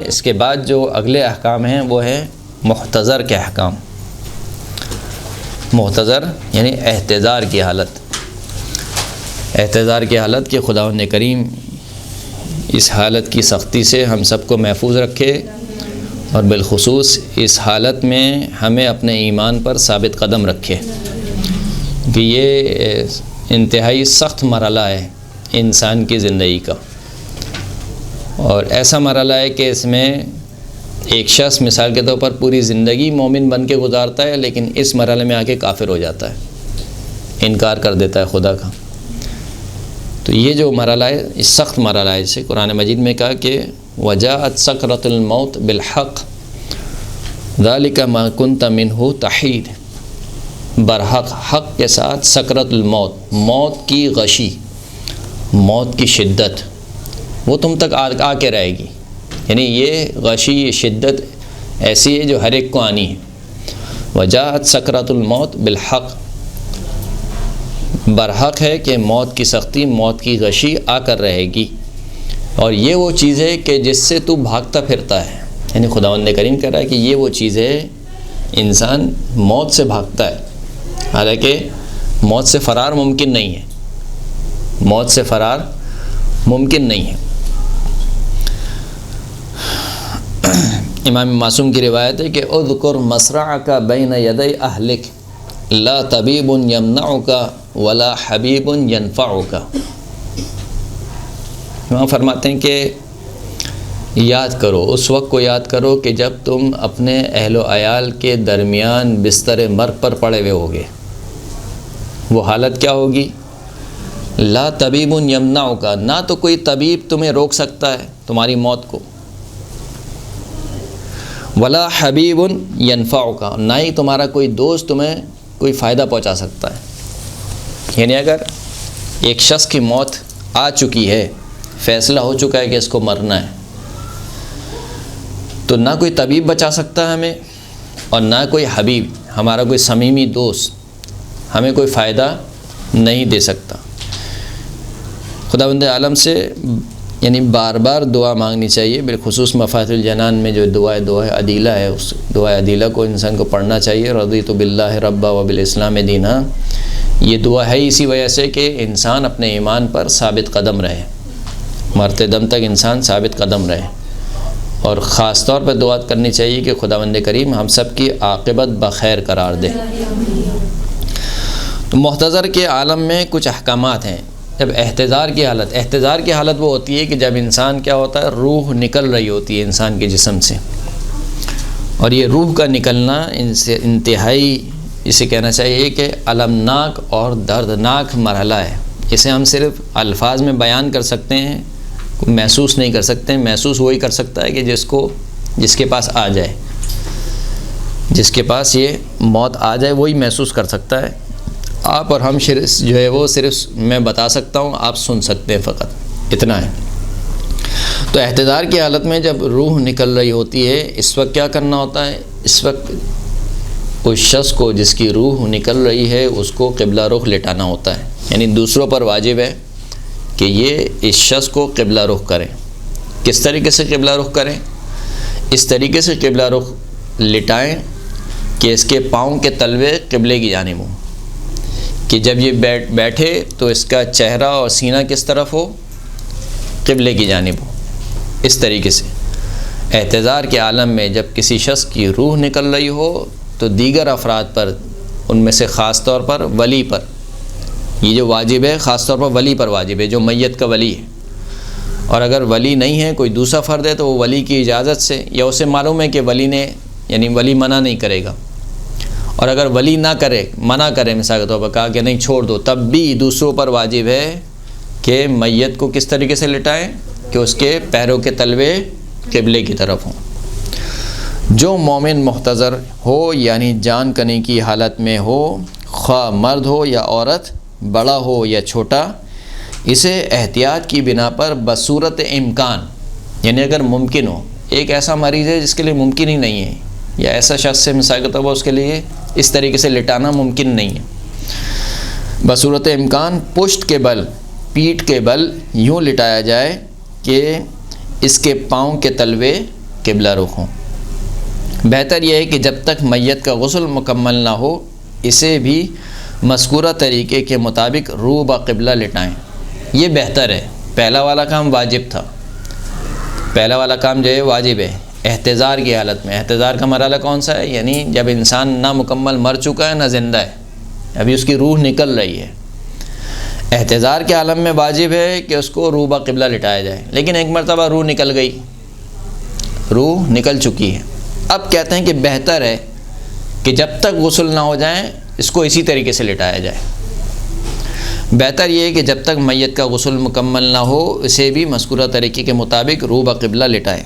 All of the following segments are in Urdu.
اس کے بعد جو اگلے احکام ہیں وہ ہیں محتضر کے احکام۔ محتضر یعنی احتضار کی حالت، احتضار کی حالت کہ خداوند کریم اس حالت کی سختی سے ہم سب کو محفوظ رکھے، اور بالخصوص اس حالت میں ہمیں اپنے ایمان پر ثابت قدم رکھے، کہ یہ انتہائی سخت مرحلہ ہے انسان کی زندگی کا، اور ایسا مرحلہ ہے کہ اس میں ایک شخص مثال کے طور پر پوری زندگی مومن بن کے گزارتا ہے، لیکن اس مرحلے میں آ کے کافر ہو جاتا ہے، انکار کر دیتا ہے خدا کا۔ تو یہ جو مرحلہ ہے اس سخت مرحلہ ہے، جسے قرآن مجید میں کہا کہ وجاءت سکرۃ الموت بالحق ذلک ما کنت منہ تحید، برحق حق کے ساتھ سکرۃ الموت، موت کی غشی، موت کی شدت وہ تم تک آ کے رہے گی، یعنی یہ غشی، یہ شدت ایسی ہے جو ہر ایک کو آنی ہے۔ وجاءت سکرۃ الموت بالحق، برحق ہے کہ موت کی سختی، موت کی غشی آ کر رہے گی، اور یہ وہ چیز ہے کہ جس سے تو بھاگتا پھرتا ہے، یعنی خداوند کریم کہہ رہا ہے کہ یہ وہ چیز ہے، انسان موت سے بھاگتا ہے، حالانکہ موت سے فرار ممکن نہیں ہے، موت سے فرار ممکن نہیں ہے۔ امام معصوم کی روایت ہے کہ اذکر مصرعک بین یدی اہلک لا طبیب یمنعک ولا حبیب ینفعک۔ امام فرماتے ہیں کہ یاد کرو، اس وقت کو یاد کرو کہ جب تم اپنے اہل و عیال کے درمیان بستر مرگ پر پڑے ہوئے ہوگے، وہ حالت کیا ہوگی؟ لا طبیب یمنعک، نہ تو کوئی طبیب تمہیں روک سکتا ہے تمہاری موت کو، ولا حبیب ینفعک، نہ ہی تمہارا کوئی دوست تمہیں کوئی فائدہ پہنچا سکتا ہے۔ یعنی اگر ایک شخص کی موت آ چکی ہے، فیصلہ ہو چکا ہے کہ اس کو مرنا ہے، تو نہ کوئی طبیب بچا سکتا ہے ہمیں، اور نہ کوئی حبیب، ہمارا کوئی صمیمی دوست ہمیں کوئی فائدہ نہیں دے سکتا۔ خداوند عالم سے یعنی بار بار دعا مانگنی چاہیے، بالخصوص مفاتح الجنان میں جو دعا عدیلہ ہے، اس دعا عدیلہ کو انسان کو پڑھنا چاہیے۔ رضیت باللہ ربا وبالاسلام دینا، یہ دعا ہے اسی وجہ سے کہ انسان اپنے ایمان پر ثابت قدم رہے، مرتے دم تک انسان ثابت قدم رہے، اور خاص طور پہ دعا کرنی چاہیے کہ خداوند کریم ہم سب کی عاقبت بخیر قرار دے۔ تو محتضر کے عالم میں کچھ احکامات ہیں۔ جب احتضار کی حالت وہ ہوتی ہے کہ جب انسان کیا ہوتا ہے، روح نکل رہی ہوتی ہے انسان کے جسم سے، اور یہ روح کا نکلنا ان سے انتہائی، اسے کہنا چاہیے کہ المناک اور دردناک مرحلہ ہے۔ اسے ہم صرف الفاظ میں بیان کر سکتے ہیں، محسوس نہیں کر سکتے۔ محسوس وہی کر سکتا ہے کہ جس کے پاس آ جائے، جس کے پاس یہ موت آ جائے وہی محسوس کر سکتا ہے۔ آپ اور ہم جو ہے وہ صرف میں بتا سکتا ہوں، آپ سن سکتے ہیں، فقط اتنا ہے۔ تو احتضار کی حالت میں جب روح نکل رہی ہوتی ہے، اس وقت کیا کرنا ہوتا ہے؟ اس وقت اس شخص کو جس کی روح نکل رہی ہے اس کو قبلہ رخ لٹانا ہوتا ہے، یعنی دوسروں پر واجب ہے کہ یہ اس شخص کو قبلہ رخ کریں۔ کس طریقے سے قبلہ رخ کریں؟ اس طریقے سے قبلہ رخ لٹائیں کہ اس کے پاؤں کے تلوے قبلے کی جانب ہوں، کہ جب یہ بیٹھے تو اس کا چہرہ اور سینہ کس طرف ہو؟ قبلے کی جانب ہو۔ اس طریقے سے احتضار کے عالم میں جب کسی شخص کی روح نکل رہی ہو تو دیگر افراد پر، ان میں سے خاص طور پر ولی پر یہ جو واجب ہے، خاص طور پر ولی پر واجب ہے جو میت کا ولی ہے، اور اگر ولی نہیں ہے، کوئی دوسرا فرد ہے، تو وہ ولی کی اجازت سے، یا اسے معلوم ہے کہ ولی نے، یعنی ولی منع نہیں کرے گا، اور اگر ولی نہ کرے، منع کرے، مثال کے طور پر کہا کہ نہیں چھوڑ دو، تب بھی دوسروں پر واجب ہے کہ میت کو کس طریقے سے لٹائیں کہ اس کے پیروں کے تلوے قبلے کی طرف ہوں۔ جو مومن محتضر ہو، یعنی جان کنی کی حالت میں ہو، خواہ مرد ہو یا عورت، بڑا ہو یا چھوٹا، اسے احتیاط کی بنا پر بصورت امکان، یعنی اگر ممکن ہو، ایک ایسا مریض ہے جس کے لیے ممکن ہی نہیں ہے، یا ایسا شخص ہے مثال کے طور پر اس کے لیے اس طریقے سے لٹانا ممکن نہیں ہے، بصورت امکان پشت کے بل، پیٹھ کے بل یوں لٹایا جائے کہ اس کے پاؤں کے تلوے قبلہ رخ ہوں۔ بہتر یہ ہے کہ جب تک میت کا غسل مکمل نہ ہو اسے بھی مذکورہ طریقے کے مطابق رو بقبلہ لٹائیں۔ یہ بہتر ہے۔ پہلا والا کام واجب تھا، پہلا والا کام جو ہے واجب ہے احتضار کی حالت میں۔ احتضار کا مرحلہ کون سا ہے؟ یعنی جب انسان نہ مکمل مر چکا ہے نہ زندہ ہے، ابھی اس کی روح نکل رہی ہے۔ احتضار کے عالم میں واجب ہے کہ اس کو رو بقبلہ لٹایا جائے، لیکن ایک مرتبہ روح نکل گئی، روح نکل چکی ہے، اب کہتے ہیں کہ بہتر ہے کہ جب تک غسل نہ ہو جائیں اس کو اسی طریقے سے لٹایا جائے۔ بہتر یہ ہے کہ جب تک میت کا غسل مکمل نہ ہو اسے بھی مذکورہ طریقے کے مطابق رو بقبلہ لٹائیں،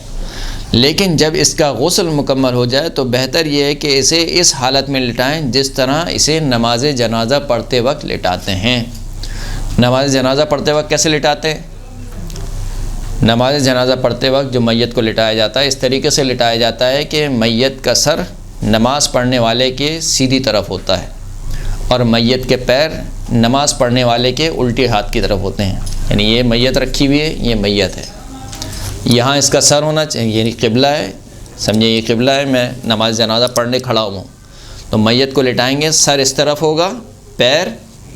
لیکن جب اس کا غسل مکمل ہو جائے تو بہتر یہ ہے کہ اسے اس حالت میں لٹائیں جس طرح اسے نماز جنازہ پڑھتے وقت لٹاتے ہیں۔ نماز جنازہ پڑھتے وقت کیسے لٹاتے ہیں؟ نماز جنازہ پڑھتے وقت جو میت کو لٹایا جاتا ہے اس طریقے سے لٹایا جاتا ہے کہ میت کا سر نماز پڑھنے والے کے سیدھی طرف ہوتا ہے اور میت کے پیر نماز پڑھنے والے کے الٹے ہاتھ کی طرف ہوتے ہیں، یعنی یہ میت رکھی ہوئی ہے، یہ میت ہے، یہاں اس کا سر ہونا چاہیے، یعنی قبلہ ہے، سمجھے یہ قبلہ ہے، میں نماز جنازہ پڑھنے کھڑا ہوں تو میت کو لٹائیں گے، سر اس طرف ہوگا، پیر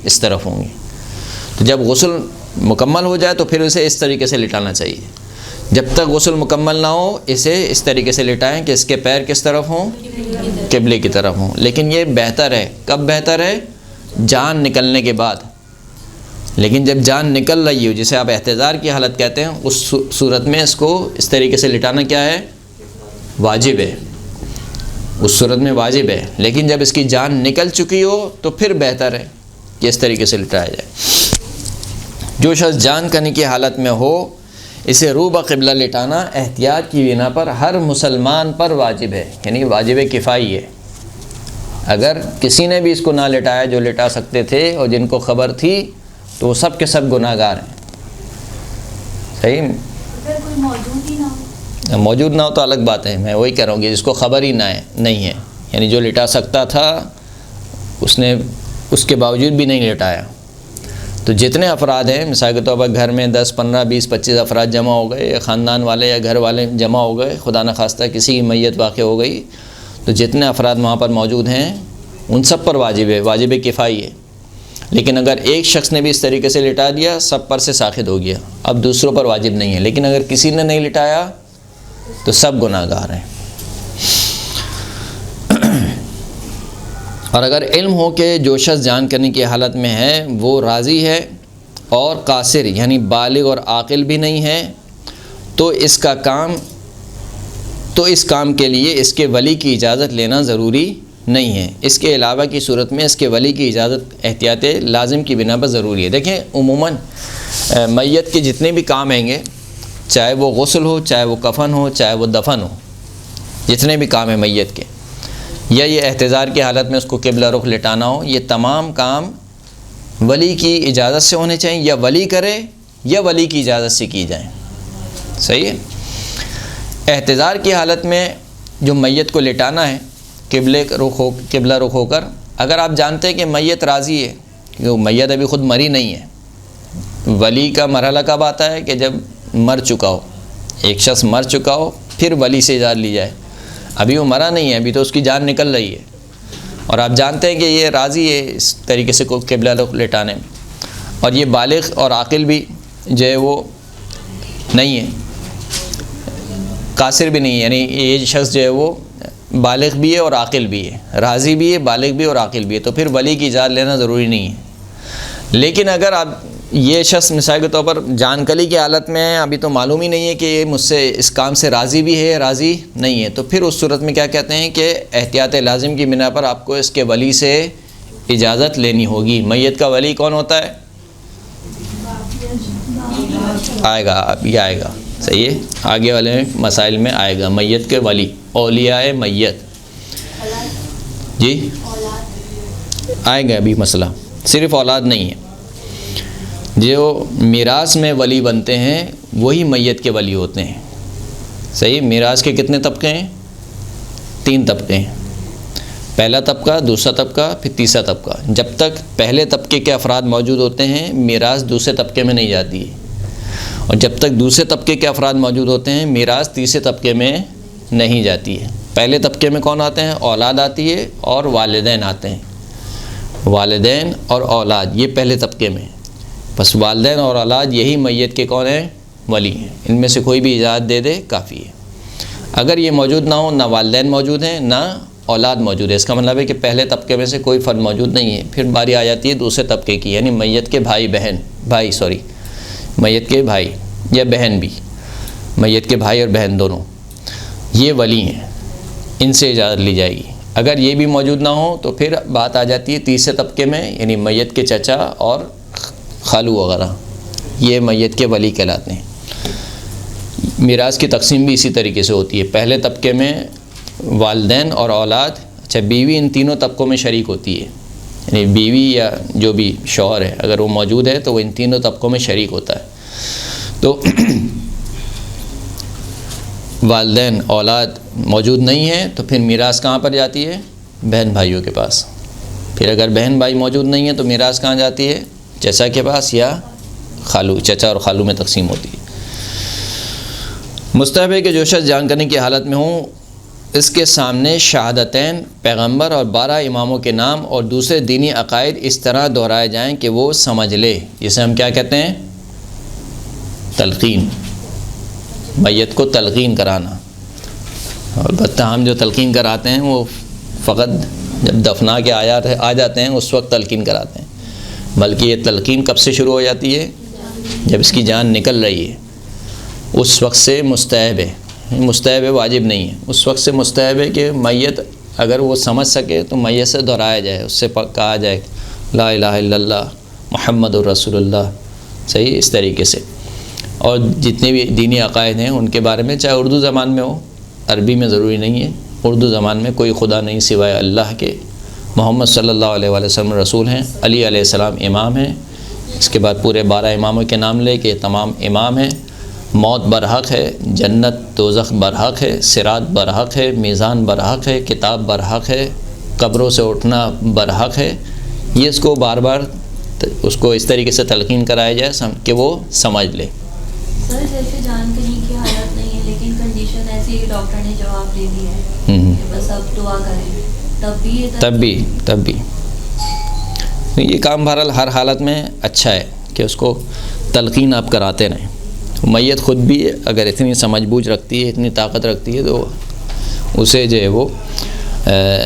اس طرف ہوں گے۔ تو جب غسل مکمل ہو جائے تو پھر اسے اس طریقے سے لٹانا چاہیے۔ جب تک غسل مکمل نہ ہو اسے اس طریقے سے لٹائیں کہ اس کے پیر کس طرف ہوں؟ قبلے کی طرف ہوں۔ لیکن یہ بہتر ہے، کب بہتر ہے؟ جان نکلنے کے بعد۔ لیکن جب جان نکل رہی ہو، جسے آپ احتضار کی حالت کہتے ہیں، اس صورت میں اس کو اس طریقے سے لٹانا کیا ہے؟ واجب ہے، اس صورت میں واجب ہے۔ لیکن جب اس کی جان نکل چکی ہو تو پھر بہتر ہے کہ اس طریقے سے لٹایا جائے۔ جو شخص جان کرنے کی حالت میں ہو اسے رو بقبلہ لٹانا احتیاط کی بنا پر ہر مسلمان پر واجب ہے، یعنی واجب کفائی ہے۔ اگر کسی نے بھی اس کو نہ لٹایا جو لٹا سکتے تھے اور جن کو خبر تھی تو وہ سب کے سب گناہ گار ہیں۔ صحیح؟ اگر کوئی موجود ہی نہ ہو، موجود نہ ہو تو الگ بات ہے، میں وہی کہہ رہا ہوں کہ جس کو خبر ہی نہیں ہے، یعنی جو لٹا سکتا تھا اس نے اس کے باوجود بھی نہیں لٹایا۔ تو جتنے افراد ہیں، مثال کے طور پر گھر میں 10 15 20 25 افراد جمع ہو گئے، یا خاندان والے یا گھر والے جمع ہو گئے، خدا نخواستہ کسی کی میت واقع ہو گئی، تو جتنے افراد وہاں پر موجود ہیں ان سب پر واجب ہے، واجب کفائی ہے۔ لیکن اگر ایک شخص نے بھی اس طریقے سے لٹا دیا سب پر سے ساخط ہو گیا، اب دوسروں پر واجب نہیں ہے۔ لیکن اگر کسی نے نہیں لٹایا تو سب گناہ گار ہیں۔ اور اگر علم ہو کہ جو شخص جان کرنے کی حالت میں ہے وہ راضی ہے اور قاصر یعنی بالغ اور عاقل بھی نہیں ہے تو اس کام کے لیے اس کے ولی کی اجازت لینا ضروری نہیں ہے۔ اس کے علاوہ کی صورت میں اس کے ولی کی اجازت احتیاط لازم کی بنا پر ضروری ہے۔ دیکھیں عموماً میت کے جتنے بھی کام آئیں گے، چاہے وہ غسل ہو، چاہے وہ کفن ہو، چاہے وہ دفن ہو، جتنے بھی کام ہیں میت کے، یا یہ احتضار کی حالت میں اس کو قبلہ رخ لٹانا ہو، یہ تمام کام ولی کی اجازت سے ہونے چاہیے، یا ولی کرے یا ولی کی اجازت سے کی جائیں۔ صحیح ہے؟ احتضار کی حالت میں جو میت کو لٹانا ہے قبلہ رخ ہو کر، اگر آپ جانتے ہیں کہ میت راضی ہے، کیونکہ میت ابھی خود مری نہیں ہے، ولی کا مرحلہ کب آتا ہے کہ جب مر چکا ہو، ایک شخص مر چکا ہو پھر ولی سے اجازت لی جائے۔ ابھی وہ مرا نہیں ہے، ابھی تو اس کی جان نکل رہی ہے اور آپ جانتے ہیں کہ یہ راضی ہے اس طریقے سے قبلہ رخ لٹانے میں، اور یہ بالغ اور عاقل بھی جو ہے وہ نہیں ہے، قاصر بھی نہیں ہے، یعنی یہ شخص جو ہے وہ بالغ بھی ہے اور عاقل بھی ہے، راضی بھی ہے، بالغ بھی اور عاقل بھی ہے، تو پھر ولی کی اجازت لینا ضروری نہیں ہے۔ لیکن اگر آپ یہ شخص مثال کے طور پر جان کلی کی حالت میں ہے، ابھی تو معلوم ہی نہیں ہے کہ یہ مجھ سے اس کام سے راضی بھی ہے راضی نہیں ہے، تو پھر اس صورت میں کیا کہتے ہیں کہ احتیاط لازم کی بنا پر آپ کو اس کے ولی سے اجازت لینی ہوگی۔ میت کا ولی کون ہوتا ہے؟ یہ آئے گا، صحیح ہے، آگے والے مسائل میں آئے گا میت کے ولی، اولیاء میت، جی آئے گا ابھی مسئلہ، صرف اولاد نہیں ہے۔ جو میراث میں ولی بنتے ہیں وہی میت کے ولی ہوتے ہیں۔ صحیح، میراث کے کتنے طبقے ہیں؟ 3 طبقے ہیں، پہلا طبقہ، دوسرا طبقہ، پھر تیسرا طبقہ۔ جب تک پہلے طبقے کے افراد موجود ہوتے ہیں میراث دوسرے طبقے میں نہیں جاتی ہے، اور جب تک دوسرے طبقے کے افراد موجود ہوتے ہیں میراث تیسرے طبقے میں نہیں جاتی ہے۔ پہلے طبقے میں کون آتے ہیں؟ اولاد آتی ہے اور والدین آتے ہیں۔ والدین اور اولاد یہ پہلے طبقے میں، بس والدین اور اولاد یہی میت کے کون ہیں؟ ولی ہیں۔ ان میں سے کوئی بھی اجازت دے دے کافی ہے۔ اگر یہ موجود نہ ہو، نہ والدین موجود ہیں نہ اولاد موجود ہے، اس کا مطلب ہے کہ پہلے طبقے میں سے کوئی فرد موجود نہیں ہے، پھر باری آ جاتی ہے دوسرے طبقے کی، یعنی میت کے میت کے بھائی یا بہن بھی، میت کے بھائی اور بہن دونوں یہ ولی ہیں، ان سے اجازت لی جائے گی۔ اگر یہ بھی موجود نہ ہو تو پھر بات آ جاتی ہے تیسرے طبقے میں، یعنی میت کے چچا اور خالو وغیرہ، یہ میت کے ولی کہلاتے ہیں۔ میراث کی تقسیم بھی اسی طریقے سے ہوتی ہے، پہلے طبقے میں والدین اور اولاد، اچھا بیوی ان تینوں طبقوں میں شریک ہوتی ہے، یعنی بیوی یا جو بھی شوہر ہے اگر وہ موجود ہے تو وہ ان تینوں طبقوں میں شریک ہوتا ہے۔ تو والدین اولاد موجود نہیں ہیں تو پھر میراث کہاں پر جاتی ہے؟ بہن بھائیوں کے پاس۔ پھر اگر بہن بھائی موجود نہیں ہیں تو میراث کہاں جاتی ہے؟ چچا کے پاس یا خالو، چچا اور خالو میں تقسیم ہوتی ہے۔ مستحب ہے کہ جو شخص جان کرنے کی حالت میں ہوں اس کے سامنے شہادتین، پیغمبر اور 12 اماموں کے نام اور دوسرے دینی عقائد اس طرح دہرائے جائیں کہ وہ سمجھ لے، جسے ہم کیا کہتے ہیں؟ تلقین، میت کو تلقین کرانا۔ البتہ ہم جو تلقین کراتے ہیں وہ فقط جب دفنا کے آ جاتے ہیں اس وقت تلقین کراتے ہیں، بلکہ یہ تلقین کب سے شروع ہو جاتی ہے؟ جب اس کی جان نکل رہی ہے، اس وقت سے مستحب ہے، مستحب ہے واجب نہیں ہے، اس وقت سے مستحب ہے کہ میت اگر وہ سمجھ سکے تو میت سے دہرایا جائے، اس سے کہا جائے لا الہ الا اللہ محمد الرسول اللہ، صحیح اس طریقے سے۔ اور جتنے بھی دینی عقائد ہیں ان کے بارے میں، چاہے اردو زبان میں ہو، عربی میں ضروری نہیں ہے، اردو زبان میں کوئی خدا نہیں سوائے اللہ کے، محمد صلی اللہ علیہ وآلہ وسلم رسول ہیں، علی علیہ السلام امام ہیں، اس کے بعد پورے 12 اماموں کے نام لے کے تمام امام ہیں، موت برحق ہے، جنت دوزخ برحق ہے، صراط برحق ہے، میزان برحق ہے، کتاب برحق ہے، قبروں سے اٹھنا برحق ہے، یہ اس کو بار بار اس کو اس طریقے سے تلقین کرایا جائے کہ وہ سمجھ لے۔ سر جیسے جان کرنے کی حالت نہیں ہے لیکن کنڈیشن ایسی ہے، ڈاکٹر نے جواب دے دیا ہے کہ بس اب دعا کریں، تب بھی یہ کام بہرحال ہر حالت میں اچھا ہے کہ اس کو تلقین آپ کراتے رہیں۔ میت خود بھی اگر اتنی سمجھ بوجھ رکھتی ہے، اتنی طاقت رکھتی ہے تو اسے جو ہے وہ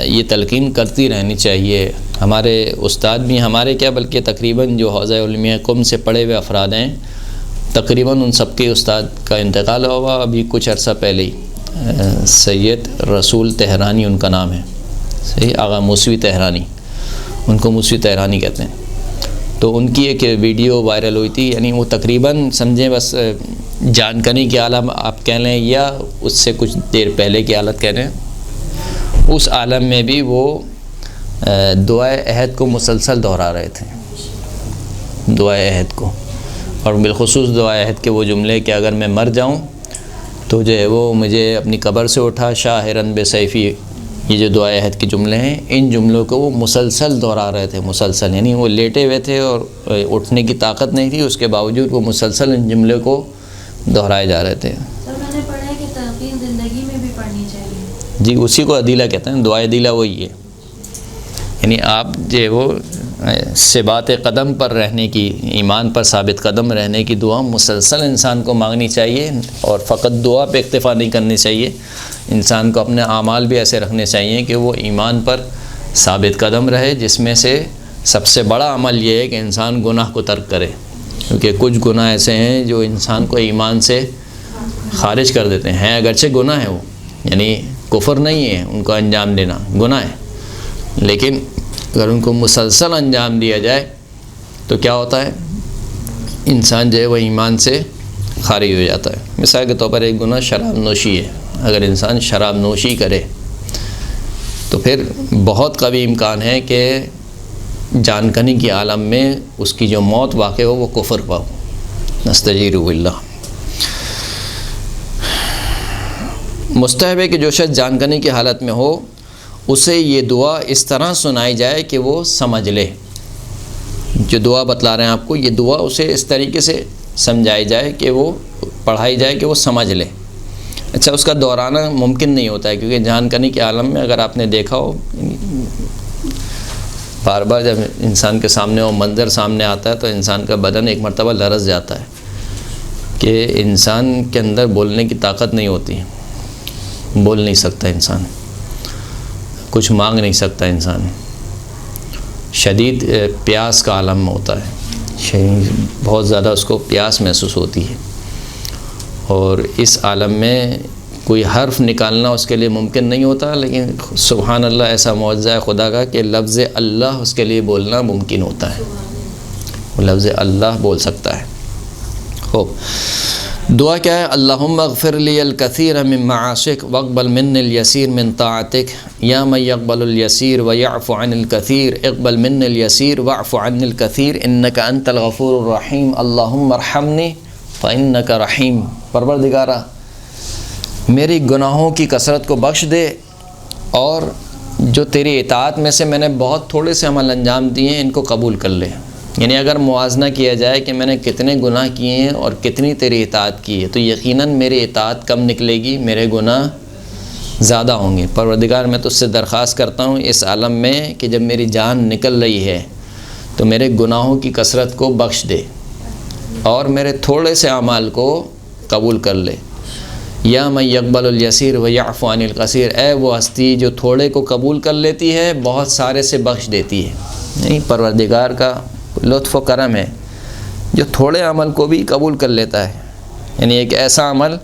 یہ تلقین کرتی رہنی چاہیے۔ ہمارے استاد بھی ہمارے کیا بلکہ تقریباً جو حوزہ علمیہ قم سے پڑھے ہوئے افراد ہیں تقریباً ان سب کے استاد کا انتقال ہوا ابھی کچھ عرصہ پہلے ہی، سید رسول تہرانی ان کا نام ہے، صحیح، آغا موسوی تہرانی، ان کو موسوی تہرانی کہتے ہیں۔ تو ان کی ایک ویڈیو وائرل ہوئی تھی، یعنی وہ تقریباً سمجھیں بس جانکنی کی عالم آپ کہہ لیں یا اس سے کچھ دیر پہلے کی حالت کہہ لیں، اس عالم میں بھی وہ دعائے عہد کو مسلسل دہرا رہے تھے، دعائے عہد کو، اور بالخصوص دعائے عہد کے وہ جملے کہ اگر میں مر جاؤں تو جو ہے وہ مجھے اپنی قبر سے اٹھا شاہرن بے سیفی، یہ جو دعائے عہد کے جملے ہیں ان جملوں کو وہ مسلسل دہرا رہے تھے، مسلسل، یعنی وہ لیٹے ہوئے تھے اور اٹھنے کی طاقت نہیں تھی، اس کے باوجود وہ مسلسل ان جملوں کو دہرائے جا رہے تھے۔ سر میں نے پڑھا ہے کہ تلقین زندگی میں بھی پڑھنی چاہیے۔ جی اسی کو عدیلہ کہتے ہیں، دعائے عدیلہ وہی ہے، یعنی آپ جو ہے وہ ثبات قدم پر رہنے کی، ایمان پر ثابت قدم رہنے کی دعا مسلسل انسان کو مانگنی چاہیے، اور فقط دعا پہ اکتفا نہیں کرنی چاہیے، انسان کو اپنے اعمال بھی ایسے رکھنے چاہیے کہ وہ ایمان پر ثابت قدم رہے، جس میں سے سب سے بڑا عمل یہ ہے کہ انسان گناہ کو ترک کرے، کیونکہ کچھ گناہ ایسے ہیں جو انسان کو ایمان سے خارج کر دیتے ہیں، اگرچہ گناہ ہے وہ، یعنی کفر نہیں ہے ان کو انجام دینا، گناہ ہے، لیکن اگر ان کو مسلسل انجام دیا جائے تو کیا ہوتا ہے، انسان جو ہے وہ ایمان سے خارج ہو جاتا ہے۔ مثال کے طور پر ایک گناہ شراب نوشی ہے، اگر انسان شراب نوشی کرے تو پھر بہت قوی امکان ہے کہ جانکنی کی عالم میں اس کی جو موت واقع ہو وہ کفر پاؤ، نستجیر باللہ۔ مستحب ہے کہ جو شخص جانکنی کی حالت میں ہو اسے یہ دعا اس طرح سنائی جائے کہ وہ سمجھ لے، جو دعا بتلا رہے ہیں آپ کو، یہ دعا اسے اس طریقے سے سمجھائی جائے کہ وہ پڑھائی جائے کہ وہ سمجھ لے۔ اچھا اس کا دہرانا ممکن نہیں ہوتا ہے، کیونکہ جان کنی کے عالم میں اگر آپ نے دیکھا ہو بار بار جب انسان کے سامنے وہ منظر سامنے آتا ہے تو انسان کا بدن ایک مرتبہ لرز جاتا ہے کہ انسان کے اندر بولنے کی طاقت نہیں ہوتی، بول نہیں سکتا انسان، کچھ مانگ نہیں سکتا انسان، شدید پیاس کا عالم ہوتا ہے، بہت زیادہ اس کو پیاس محسوس ہوتی ہے، اور اس عالم میں کوئی حرف نکالنا اس کے لیے ممکن نہیں ہوتا، لیکن سبحان اللہ ایسا معجزہ ہے خدا کا کہ لفظ اللہ اس کے لیے بولنا ممکن ہوتا ہے، وہ لفظ اللہ بول سکتا ہے۔ خوب دعا کیا ہے؟ اللہم اغفر لی الکثیر من معاشک واقبل منی الیسیر من طاعتک یا من یقبل الیسیر ویعف عن الکثیر اقبل منی الیسیر واعف عن الکثیر انک انت الغفور الرحیم اللہم ارحمنی فانک رحیم۔ پروردگارہ میری گناہوں کی کثرت کو بخش دے، اور جو تیری اطاعت میں سے میں نے بہت تھوڑے سے عمل انجام دیے ہیں ان کو قبول کر لے۔ یعنی اگر موازنہ کیا جائے کہ میں نے کتنے گناہ کیے ہیں اور کتنی تیری اطاعت کی ہے تو یقیناً میری اطاعت کم نکلے گی، میرے گناہ زیادہ ہوں گے۔ پروردگار میں تجھ سے درخواست کرتا ہوں اس عالم میں کہ جب میری جان نکل رہی ہے تو میرے گناہوں کی کثرت کو بخش دے اور میرے تھوڑے سے اعمال کو قبول کر لے۔ یا من یقبل الیسیر ویعف عن الکثیر، اے وہ ہستی جو تھوڑے کو قبول کر لیتی ہے بہت سارے سے بخش دیتی ہے۔ نہیں، پروردگار کا لطف و کرم ہے جو تھوڑے عمل کو بھی قبول کر لیتا ہے، یعنی ایک ایسا عمل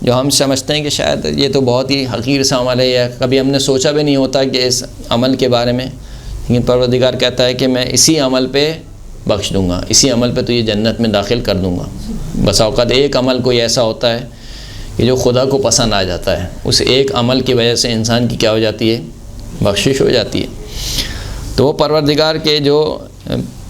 جو ہم سمجھتے ہیں کہ شاید یہ تو بہت ہی حقیر سا عمل ہے یا کبھی ہم نے سوچا بھی نہیں ہوتا کہ اس عمل کے بارے میں، لیکن پروردگار کہتا ہے کہ میں اسی عمل پہ بخش دوں گا، اسی عمل پہ تو یہ جنت میں داخل کر دوں گا۔ بس اوقات ایک عمل کوئی ایسا ہوتا ہے کہ جو خدا کو پسند آ جاتا ہے، اس ایک عمل کی وجہ سے انسان کی کیا ہو جاتی ہے؟ بخشش ہو جاتی ہے۔ تو وہ پروردگار کے جو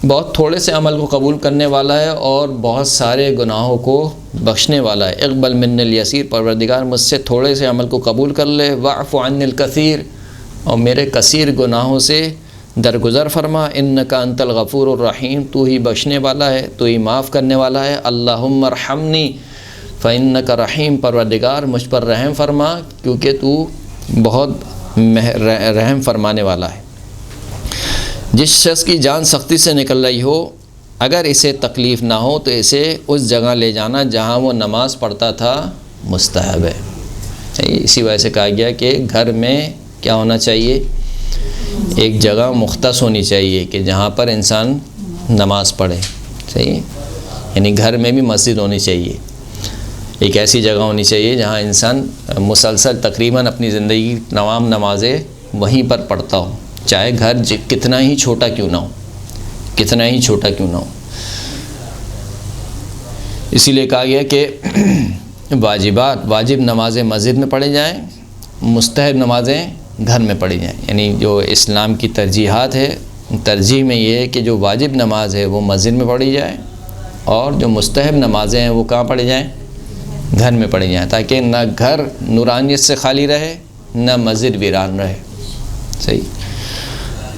بہت تھوڑے سے عمل کو قبول کرنے والا ہے اور بہت سارے گناہوں کو بخشنے والا ہے۔ اقبل من الیسیر، پروردگار مجھ سے تھوڑے سے عمل کو قبول کر لے، واعف عن الکثیر، اور میرے کثیر گناہوں سے درگزر فرما، انک انت الغفور الرحیم، تو ہی بخشنے والا ہے، تو ہی معاف کرنے والا ہے۔ اللہم ارحمنی فانک رحیم، پروردگار مجھ پر رحم فرما کیونکہ تو بہت رحم فرمانے والا ہے۔ جس شخص کی جان سختی سے نکل رہی ہو اگر اسے تکلیف نہ ہو تو اسے اس جگہ لے جانا جہاں وہ نماز پڑھتا تھا مستحب ہے۔ اسی وجہ سے کہا گیا کہ گھر میں کیا ہونا چاہیے؟ ایک جگہ مختص ہونی چاہیے کہ جہاں پر انسان نماز پڑھے، صحیح، یعنی گھر میں بھی مسجد ہونی چاہیے، ایک ایسی جگہ ہونی چاہیے جہاں انسان مسلسل تقریباً اپنی زندگی تمام نمازیں وہیں پر پڑھتا ہو، چاہے گھر کتنا ہی چھوٹا کیوں نہ ہو، کتنا ہی چھوٹا کیوں نہ ہو۔ اسی لیے کہا گیا کہ واجب نمازیں مسجد میں پڑھی جائیں، مستحب نمازیں گھر میں پڑھی جائیں، یعنی جو اسلام کی ترجیحات ہے، ترجیح میں یہ ہے کہ جو واجب نماز ہے وہ مسجد میں پڑھی جائے اور جو مستحب نمازیں ہیں وہ کہاں پڑھی جائیں؟ گھر میں پڑھی جائیں، تاکہ نہ گھر نورانیت سے خالی رہے نہ مسجد ویران رہے۔ صحیح،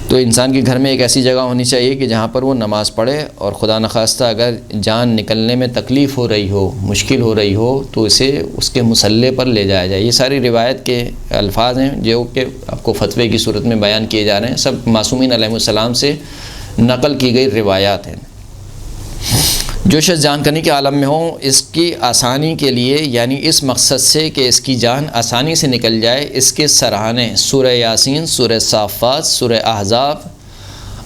تو انسان کے گھر میں ایک ایسی جگہ ہونی چاہیے کہ جہاں پر وہ نماز پڑھے، اور خدا نخواستہ اگر جان نکلنے میں تکلیف ہو رہی ہو، مشکل ہو رہی ہو تو اسے اس کے مصلے پر لے جایا جائے۔ یہ ساری روایت کے الفاظ ہیں جو کہ آپ کو فتوے کی صورت میں بیان کیے جا رہے ہیں، سب معصومین علیہ السلام سے نقل کی گئی روایات ہیں۔ جو شخص جان کنی کے عالم میں ہوں اس کی آسانی کے لیے، یعنی اس مقصد سے کہ اس کی جان آسانی سے نکل جائے، اس کے سرہانے سورہ یاسین، سورہ صافات، سورہ احزاب،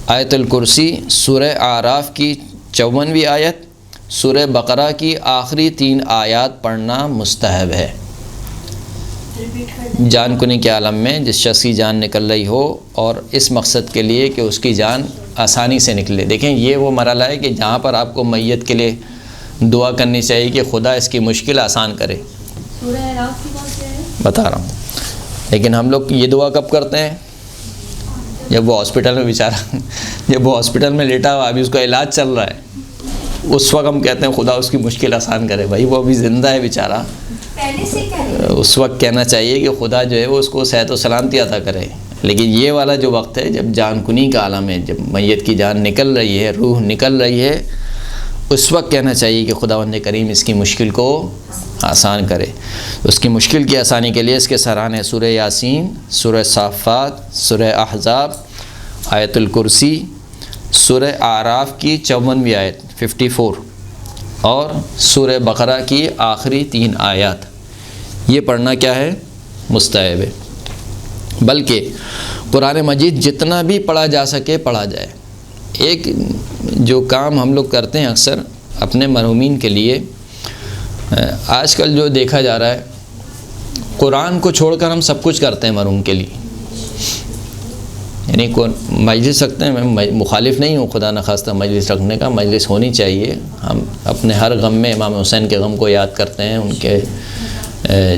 آیت الکرسی، سورہ اعراف کی 54ویں آیت، سورہ بقرہ کی آخری 3 آیات پڑھنا مستحب ہے۔ جان کنی کے عالم میں جس شخص کی جان نکل رہی ہو اور اس مقصد کے لیے کہ اس کی جان آسانی سے نکلے۔ دیکھیں یہ وہ مرحلہ ہے کہ جہاں پر آپ کو میت کے لیے دعا کرنی چاہیے کہ خدا اس کی مشکل آسان کرے۔ سورہ اعراف کی بات ہے، بتا رہا ہوں، لیکن ہم لوگ یہ دعا کب کرتے ہیں؟ جب وہ ہاسپٹل میں بیچارہ، جب وہ ہاسپٹل میں لیٹا ہوا ابھی اس کا علاج چل رہا ہے، اس وقت ہم کہتے ہیں خدا اس کی مشکل آسان کرے۔ بھائی وہ ابھی زندہ ہے بیچارہ، پہلے سے اس وقت کہنا چاہیے کہ خدا جو ہے وہ اس کو صحت و سلامتی عطا کرے۔ لیکن یہ والا جو وقت ہے جب جان کنی کا عالم ہے، جب میت کی جان نکل رہی ہے، روح نکل رہی ہے، اس وقت کہنا چاہیے کہ خداوند کریم اس کی مشکل کو آسان کرے۔ اس کی مشکل کی آسانی کے لیے اس کے سرانے سورہ یاسین، سورہ صافات، سورہ احزاب، آیت الکرسی، سورہ اعراف کی 54ویں آیت 54 اور سورہ بقرہ کی آخری 3 آیات، یہ پڑھنا کیا ہے؟ مستحب ہے۔ بلکہ قرآن مجید جتنا بھی پڑھا جا سکے پڑھا جائے۔ ایک جو کام ہم لوگ کرتے ہیں اکثر اپنے مرحومین کے لیے، آج کل جو دیکھا جا رہا ہے، قرآن کو چھوڑ کر ہم سب کچھ کرتے ہیں مرحوم کے لیے۔ یعنی مجلس رکھتے ہیں، میں مخالف نہیں ہوں خدا نخواستہ مجلس رکھنے کا، مجلس ہونی چاہیے۔ ہم اپنے ہر غم میں امام حسین کے غم کو یاد کرتے ہیں، ان کے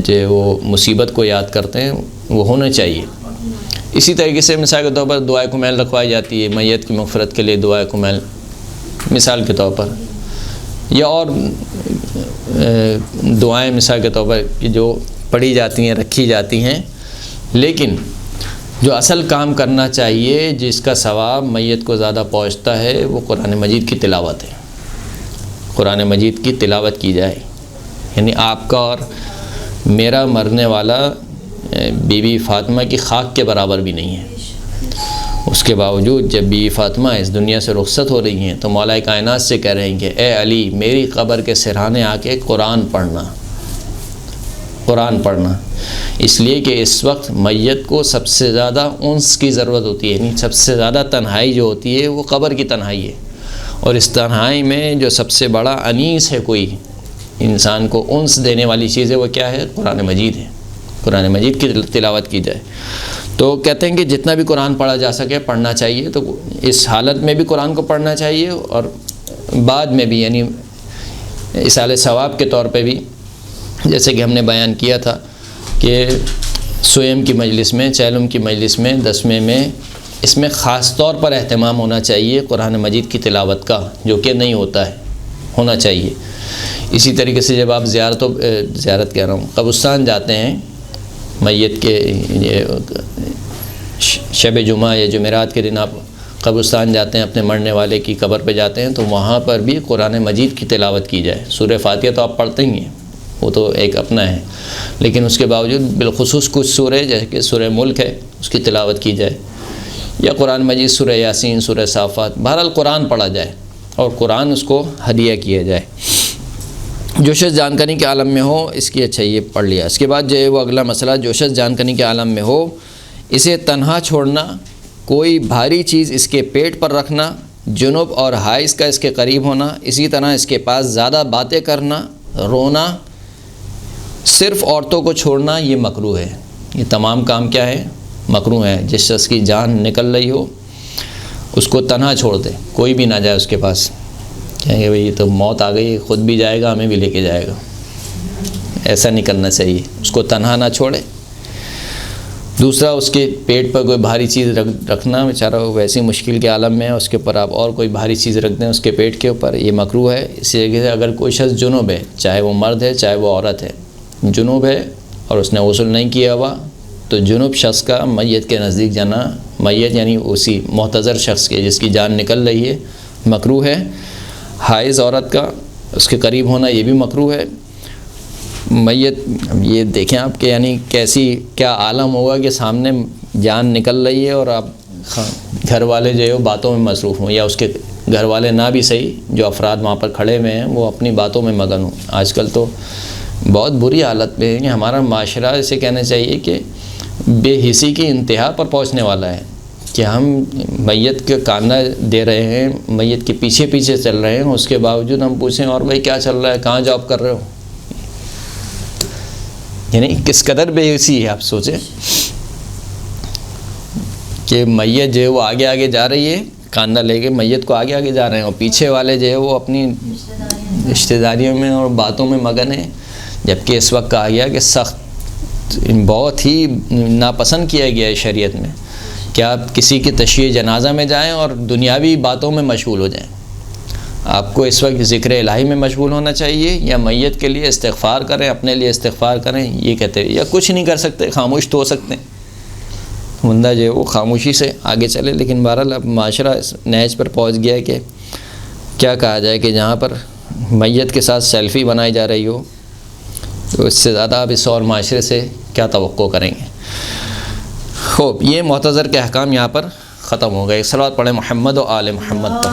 جو وہ مصیبت کو یاد کرتے ہیں، وہ ہونا چاہیے۔ اسی طریقے سے مثال کے طور پر دعائے کمیل رکھوائی جاتی ہے، میت کی مغفرت کے لیے دعائے کمیل مثال کے طور پر، یا اور دعائیں مثال کے طور پر کہ جو پڑھی جاتی ہیں، رکھی جاتی ہیں۔ لیکن جو اصل کام کرنا چاہیے، جس کا ثواب میت کو زیادہ پہنچتا ہے، وہ قرآن مجید کی تلاوت ہے۔ قرآن مجید کی تلاوت کی جائے۔ یعنی آپ کا اور میرا مرنے والا بی بی فاطمہ کی خاک کے برابر بھی نہیں ہے۔ اس کے باوجود جب بی بی فاطمہ اس دنیا سے رخصت ہو رہی ہیں تو مولا کائنات سے کہہ رہے ہیں کہ اے علی، میری قبر کے سرہانے آ کے قرآن پڑھنا، قرآن پڑھنا۔ اس لیے کہ اس وقت میت کو سب سے زیادہ انس کی ضرورت ہوتی ہے، یعنی سب سے زیادہ تنہائی جو ہوتی ہے وہ قبر کی تنہائی ہے۔ اور اس تنہائی میں جو سب سے بڑا انیس ہے، کوئی انسان کو انس دینے والی چیز ہے، وہ کیا ہے؟ قرآن مجید ہے۔ قرآن مجید کی تلاوت کی جائے۔ تو کہتے ہیں کہ جتنا بھی قرآن پڑھا جا سکے پڑھنا چاہیے۔ تو اس حالت میں بھی قرآن کو پڑھنا چاہیے، اور بعد میں بھی، یعنی اصالِ ثواب کے طور پہ بھی، جیسے کہ ہم نے بیان کیا تھا کہ سویم کی مجلس میں، چہلم کی مجلس میں، دسویں میں، اس میں خاص طور پر اہتمام ہونا چاہیے قرآن مجید کی تلاوت کا، جو کہ نہیں ہوتا ہے، ہونا چاہیے۔ اسی طریقے سے جب آپ زیارت کہہ رہا ہوں، قبرستان جاتے ہیں میت کے، شب جمعہ یا جمعرات کے دن آپ قبرستان جاتے ہیں، اپنے مرنے والے کی قبر پہ جاتے ہیں، تو وہاں پر بھی قرآن مجید کی تلاوت کی جائے۔ سورہ فاتحہ تو آپ پڑھتے ہی ہیں، وہ تو ایک اپنا ہے، لیکن اس کے باوجود بالخصوص کچھ سورہ جیسے کہ سورہ ملک ہے، اس کی تلاوت کی جائے، یا قرآن مجید سورہ یاسین، سورہ صافات، بہرحال قرآن پڑھا جائے اور قرآن اس کو ہدیہ کیا جائے۔ جو شخص جانکاری کے عالم میں ہو، اس کی اچھا یہ پڑھ لیا۔ اس کے بعد جو ہے وہ اگلا مسئلہ، جو شخص جانکاری کے عالم میں ہو، اسے تنہا چھوڑنا، کوئی بھاری چیز اس کے پیٹ پر رکھنا، جنوب اور حائض کا اس کے قریب ہونا، اسی طرح اس کے پاس زیادہ باتیں کرنا، رونا، صرف عورتوں کو چھوڑنا، یہ مکروہ ہے۔ یہ تمام کام کیا ہے؟ مکروہ ہے۔ جس شخص کی جان نکل رہی ہو اس کو تنہا چھوڑ دے، کوئی بھی نہ جائے اس کے پاس، کہیں گے بھئی یہ تو موت آ گئی، خود بھی جائے گا، ہمیں بھی لے کے جائے گا۔ ایسا نہیں کرنا چاہیے، اس کو تنہا نہ چھوڑے۔ دوسرا، اس کے پیٹ پر کوئی بھاری چیز رکھنا، بیچارہ ویسی مشکل کے عالم میں ہے، اس کے اوپر آپ اور کوئی بھاری چیز رکھ دیں اس کے پیٹ کے اوپر، یہ مکروہ ہے۔ اسی جگہ سے اگر کوئی شخص جنوب ہے، چاہے وہ مرد ہے چاہے وہ عورت ہے، جنوب ہے اور اس نے غسل نہیں کیا ہوا، تو جنوب شخص کا میت کے نزدیک جانا، میت یعنی اسی محتضر شخص کے جس کی جان نکل رہی ہے، مکروہ ہے۔ حائض عورت کا اس کے قریب ہونا، یہ بھی مکروہ ہے۔ میت، یہ دیکھیں آپ کہ یعنی کیا عالم ہوگا کہ سامنے جان نکل رہی ہے اور آپ گھر والے جو ہے وہ باتوں میں مصروف ہوں، یا اس کے گھر والے نہ بھی صحیح، جو افراد وہاں پر کھڑے ہوئے ہیں وہ اپنی باتوں میں مگن ہوں۔ آج کل تو بہت بری حالت میں ہے کہ ہمارا معاشرہ، اسے کہنا چاہیے کہ بے حسی کی انتہا پر پہنچنے والا ہے، کہ ہم میت کے کاندھا دے رہے ہیں، میت کے پیچھے پیچھے چل رہے ہیں، اس کے باوجود ہم پوچھیں اور بھائی کیا چل رہا ہے، کہاں جاب کر رہے ہو؟ یعنی کس قدر بے حسی ہے، آپ سوچیں کہ میت جو ہے وہ آگے آگے جا رہی ہے، کاندھا لے کے میت کو آگے آگے جا رہے ہیں، اور پیچھے والے جو ہے وہ اپنی رشتہ داریوں میں اور باتوں میں مگن ہیں۔ جبکہ اس وقت کہا گیا کہ سخت، بہت ہی ناپسند کیا گیا ہے شریعت میں کہ آپ کسی کی تشییع جنازہ میں جائیں اور دنیاوی باتوں میں مشغول ہو جائیں۔ آپ کو اس وقت ذکر الہی میں مشغول ہونا چاہیے، یا میت کے لیے استغفار کریں، اپنے لیے استغفار کریں، یہ کہتے ہیں، یا کچھ نہیں کر سکتے، خاموش تو ہو سکتے ہیں، بندہ جو ہے وہ خاموشی سے آگے چلے۔ لیکن بہرحال اب معاشرہ اس نہج پر پہنچ گیا ہے کہ کیا کہا جائے کہ جہاں پر میت کے ساتھ سیلفی بنائی جا رہی ہو تو اس سے زیادہ آپ اس اور معاشرے سے کیا توقع کریں گے. خوب، یہ معتذر کے احکام یہاں پر ختم ہو گئے. صلوات پڑھیں محمد و آل محمد پر.